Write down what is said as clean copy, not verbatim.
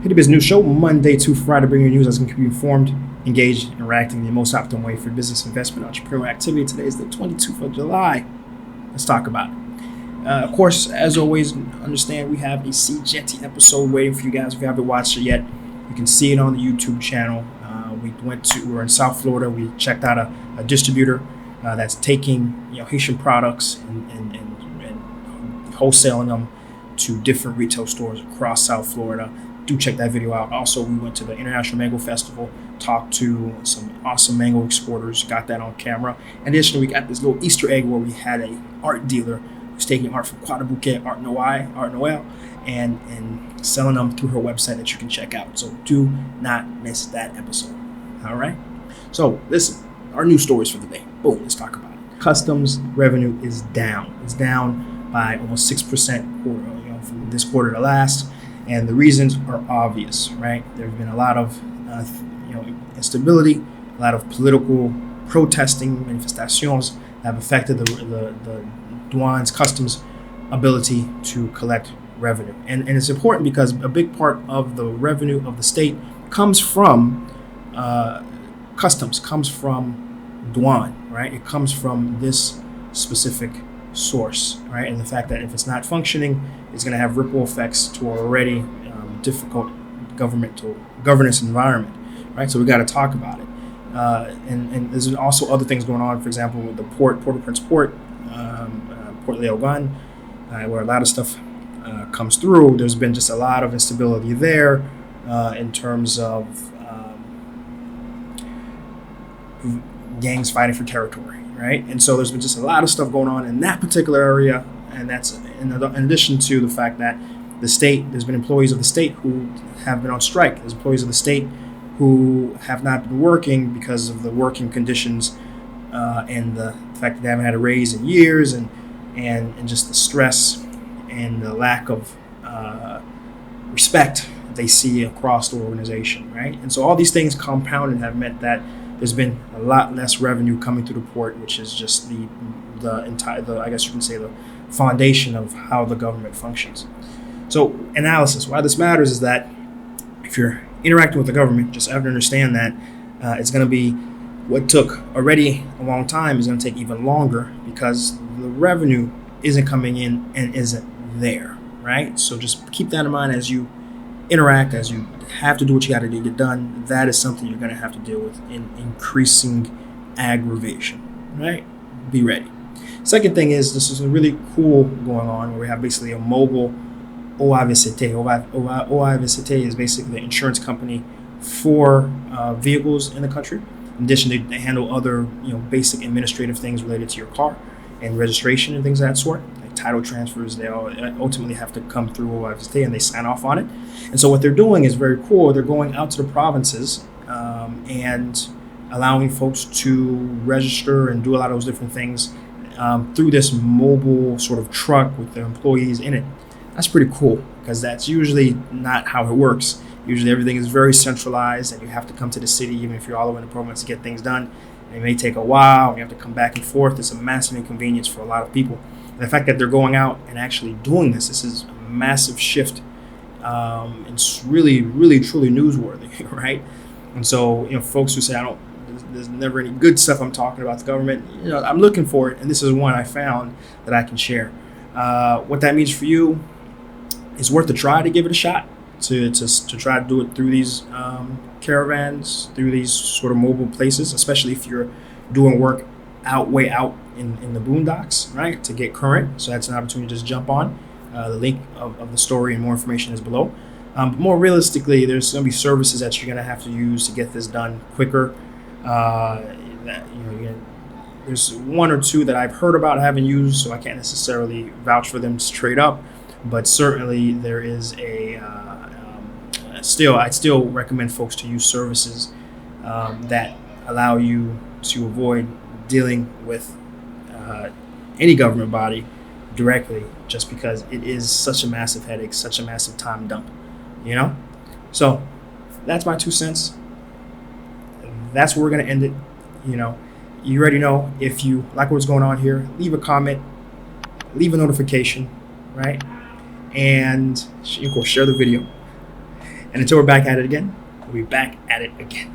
Haiti Biz News Show, Monday to Friday, bringing you news that's going to keep you informed, engaged, interacting in the most optimal way for business, investment, entrepreneurial activity. Today is the 22nd of July. Let's talk about it. Of course, as always, understand we have a Seejeanty episode waiting for you guys. If you haven't watched it yet, you can see it on the YouTube channel. We were in South Florida. We checked out a distributor that's taking Haitian products and wholesaling them to different retail stores across South Florida. Do check that video out. Also, we went to the International Mango Festival, talked to some awesome mango exporters, got that on camera. Additionally, we got this little Easter egg where we had a art dealer who's taking art from Quadruple Art Noel, and selling them through her website that you can check out. So do not miss that episode. All right. So listen, our news stories for the day. Boom, let's talk about it. Customs revenue is down. It's down by almost 6% from this quarter to last. And the reasons are obvious, right? There have been a lot of instability, a lot of political protesting, manifestations that have affected the douane's customs ability to collect revenue. And it's important because a big part of the revenue of the state comes from customs, comes from douane, right? It comes from this specific source, right? And the fact that if it's not functioning, it's going to have ripple effects to our already difficult governance environment, right? So we got to talk about it. And there's also other things going on. For example, with the Port-au-Prince Port, Port Léogane, where a lot of stuff comes through. There's been just a lot of instability there in terms of gangs fighting for territory, right? And so there's been just a lot of stuff going on in that particular area, and that's in addition to the fact that the state, there's been employees of the state who have been on strike. There's employees of the state who have not been working because of the working conditions and the fact that they haven't had a raise in years, and just the stress and the lack of respect they see across the organization, right? And so all these things compounded have meant that there's been a lot less revenue coming through the port, which is just the entire, I guess you can say, the foundation of how the government functions. So analysis, why this matters is that if you're interacting with the government, just have to understand that it's going to be what took already a long time is going to take even longer because the revenue isn't coming in and isn't there, right? So just keep that in mind as you interact, as you have to do what you got to do to get done. That is something you're going to have to deal with in increasing aggravation, right? Be ready. Second thing is, this is a really cool going on where we have basically a mobile OAVCT. OAVCT is basically the insurance company for vehicles in the country. In addition, they handle other basic administrative things related to your car and registration and things of that sort, like title transfers. They all ultimately have to come through OAVCT and they sign off on it. And so what they're doing is very cool. They're going out to the provinces and allowing folks to register and do a lot of those different things through this mobile sort of truck with their employees in it. That's pretty cool because that's usually not how it works. Usually everything is very centralized and you have to come to the city even if you're all the way in the province to get things done. And it may take a while and you have to come back and forth. It's a massive inconvenience for a lot of people. And the fact that they're going out and actually doing this is a massive shift. It's really, really, truly newsworthy, right? And so, folks who say, there's never any good stuff I'm talking about the government, I'm looking for it. And this is one I found that I can share. What that means for you, it's worth a try to give it a shot, to try to do it through these caravans, through these sort of mobile places, especially if you're doing work way out in the boondocks, right, to get current. So that's an opportunity to just jump on. The link of the story and more information is below. But more realistically, there's going to be services that you're going to have to use to get this done quicker. There's one or two that I've heard about, haven't used, so I can't necessarily vouch for them straight up. But certainly there is I still recommend folks to use services that allow you to avoid dealing with any government body directly, just because it is such a massive headache, such a massive time dump, So that's my 2 cents. That's where we're going to end it. You already know, if you like what's going on here, leave a comment, leave a notification, right? And of course, share the video. And until we're back at it again, we'll be back at it again.